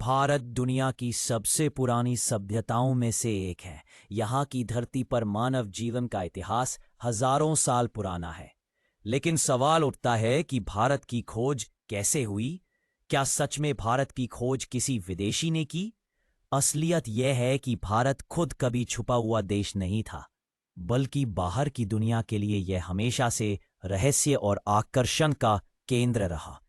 भारत दुनिया की सबसे पुरानी सभ्यताओं में से एक है। यहाँ की धरती पर मानव जीवन का इतिहास हजारों साल पुराना है। लेकिन सवाल उठता है कि भारत की खोज कैसे हुई? क्या सच में भारत की खोज किसी विदेशी ने की? असलियत यह है कि भारत खुद कभी छुपा हुआ देश नहीं था, बल्कि बाहर की दुनिया के लिए यह हमेशा से रहस्य और आकर्षण का केंद्र रहा।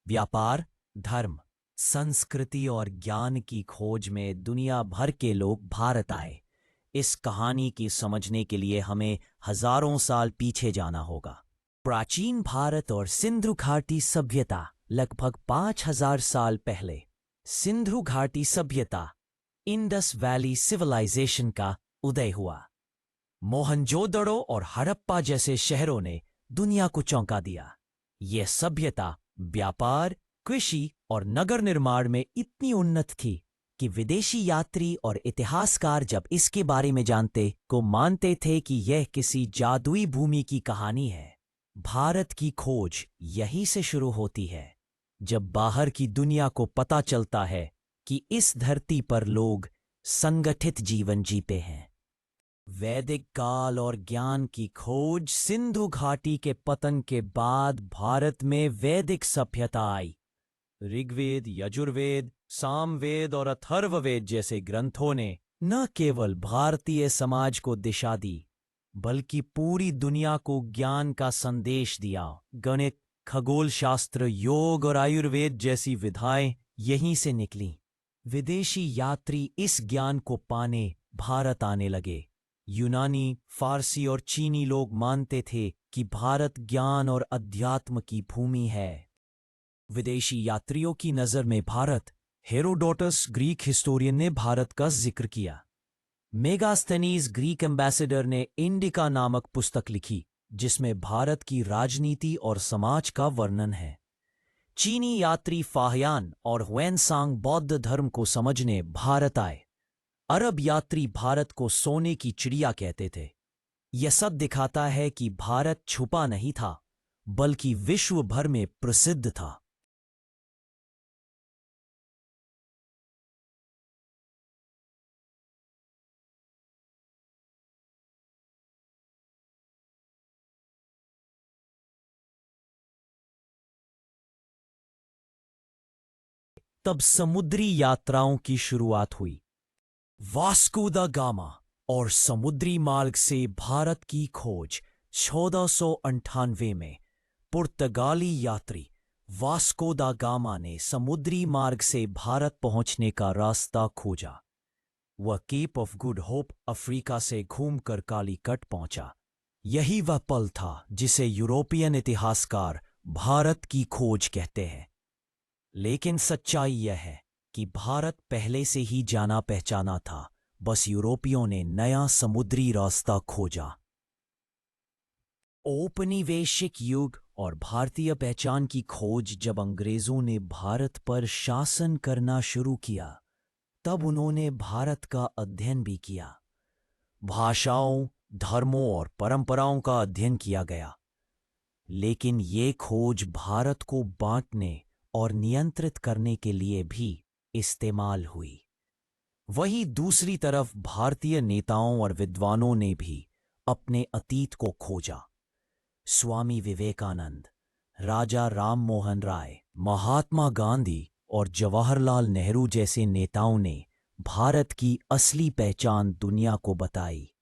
व्यापार, धर्म, संस्कृति और ज्ञान की खोज में दुनिया भर के लोग भारत आए। इस कहानी की समझने के लिए हमें हजारों साल पीछे जाना होगा। प्राचीन भारत और सिंधु घाटी सभ्यता। लगभग 5000 साल पहले सिंधु घाटी सभ्यता, इंडस वैली सिविलाइजेशन का उदय हुआ। मोहनजोदड़ो और हड़प्पा जैसे शहरों ने दुनिया को चौंका दिया। यह सभ्यता व्यापार, कृषि और नगर निर्माण में इतनी उन्नत थी कि विदेशी यात्री और इतिहासकार जब इसके बारे में जानते को मानते थे कि यह किसी जादुई भूमि की कहानी है। भारत की खोज यहीं से शुरू होती है, जब बाहर की दुनिया को पता चलता है कि इस धरती पर लोग संगठित जीवन जीते हैं। वैदिक काल और ज्ञान की खोज। सिंधु घाटी के पतन के बाद भारत में वैदिक सभ्यता आई। ऋग्वेद, यजुर्वेद, सामवेद और अथर्ववेद जैसे ग्रंथों ने न केवल भारतीय समाज को दिशा दी, बल्कि पूरी दुनिया को ज्ञान का संदेश दिया। गणित, खगोल शास्त्र, योग और आयुर्वेद जैसी विधाएं यहीं से निकलीं। विदेशी यात्री इस ज्ञान को पाने भारत आने लगे। यूनानी, फारसी और चीनी लोग मानते थे कि भारत ज्ञान और अध्यात्म की भूमि है। विदेशी यात्रियों की नजर में भारत। हेरोडोटस ग्रीक हिस्टोरियन ने भारत का जिक्र किया। मेगास्थनीज ग्रीक एम्बेसडर ने इंडिका नामक पुस्तक लिखी, जिसमें भारत की राजनीति और समाज का वर्णन है। चीनी यात्री फाहियान और हुएनसांग बौद्ध धर्म को समझने भारत आए। अरब यात्री भारत को सोने की चिड़िया कहते थे। यह सब दिखाता है कि भारत छुपा नहीं था, बल्कि विश्व भर में प्रसिद्ध था। तब समुद्री यात्राओं की शुरुआत हुई। वास्को दा गामा और समुद्री मार्ग से भारत की खोज। 1498 में पुर्तगाली यात्री वास्को दा गामा ने समुद्री मार्ग से भारत पहुंचने का रास्ता खोजा। वह Cape of Good Hope, Africa से घूमकर कालीकट पहुंचा। यही वह पल था जिसे यूरोपियन इतिहासकार भारत की खोज कहते हैं। लेकिन सच्चाई यह है कि भारत पहले से ही जाना पहचाना था, बस यूरोपियों ने नया समुद्री रास्ता खोजा। औपनिवेशिक युग और भारतीय पहचान की खोज। जब अंग्रेजों ने भारत पर शासन करना शुरू किया, तब उन्होंने भारत का अध्ययन भी किया। भाषाओं, धर्मों और परंपराओं का अध्ययन किया गया। लेकिन ये खोज भारत को बांटने और नियंत्रित करने के लिए भी इस्तेमाल हुई। वहीं दूसरी तरफ भारतीय नेताओं और विद्वानों ने भी अपने अतीत को खोजा। स्वामी विवेकानंद, राजा राम मोहन राय, महात्मा गांधी और जवाहरलाल नेहरू जैसे नेताओं ने भारत की असली पहचान दुनिया को बताई।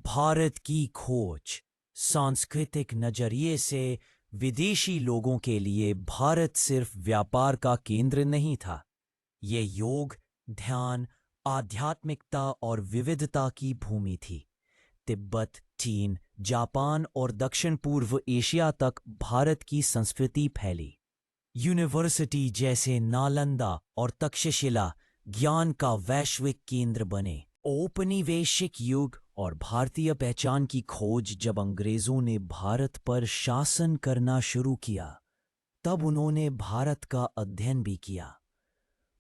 भारत की खोज। सांस्कृतिक नजरिए से विदेशी लोगों के लिए भारत सिर्फ व्यापार का केंद्र नहीं था। ये योग, ध्यान, आध्यात्मिकता और विविधता की भूमि थी। तिब्बत, चीन, जापान और दक्षिण पूर्व एशिया तक भारत की संस्कृति फैली। यूनिवर्सिटी जैसे नालंदा और तक्षशिला ज्ञान का वैश्विक केंद्र बने। औपनिवेशिक युग और भारतीय पहचान की खोज। जब अंग्रेजों ने भारत पर शासन करना शुरू किया, तब उन्होंने भारत का अध्ययन भी किया।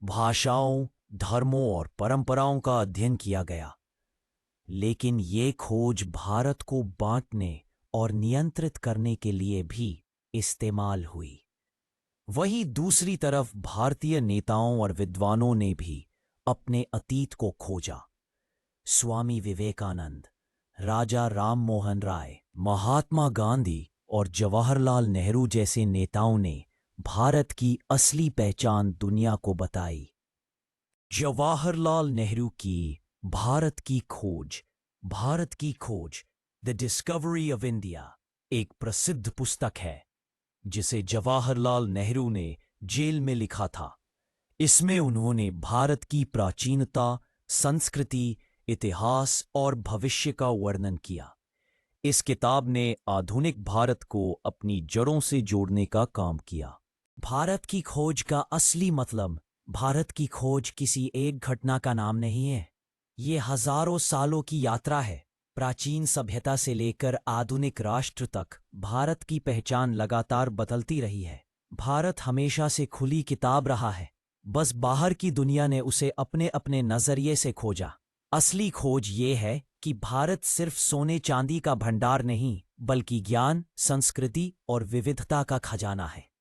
भाषाओं, धर्मों और परंपराओं का अध्ययन किया गया। लेकिन ये खोज भारत को बांटने और नियंत्रित करने के लिए भी इस्तेमाल हुई। वहीं दूसरी तरफ भारतीय नेताओं और विद्वानों ने भी अपने अतीत को खोजा। स्वामी विवेकानंद, राजा राम मोहन राय, महात्मा गांधी और जवाहरलाल नेहरू जैसे नेताओं ने भारत की असली पहचान दुनिया को बताई। जवाहरलाल नेहरू की भारत की खोज, भारत की खोज, द डिस्कवरी ऑफ इंडिया एक प्रसिद्ध पुस्तक है जिसे जवाहरलाल नेहरू ने जेल में लिखा था। इसमें उन्होंने भारत की प्राचीनता, संस्कृति, इतिहास और भविष्य का वर्णन किया। इस किताब ने आधुनिक भारत को अपनी जड़ों से जोड़ने का काम किया। भारत की खोज का असली मतलब भारत की खोज किसी एक घटना का नाम नहीं है। ये हजारों सालों की यात्रा है। प्राचीन सभ्यता से लेकर आधुनिक राष्ट्र तक भारत की पहचान लगातार बदलती रही है। भारत हमेशा से खुली किताब रहा है, बस बाहर की दुनिया ने उसे अपने अपने नजरिए से खोजा। असली खोज ये है कि भारत सिर्फ सोने चांदी का भंडार नहीं, बल्कि ज्ञान, संस्कृति और विविधता का खजाना है।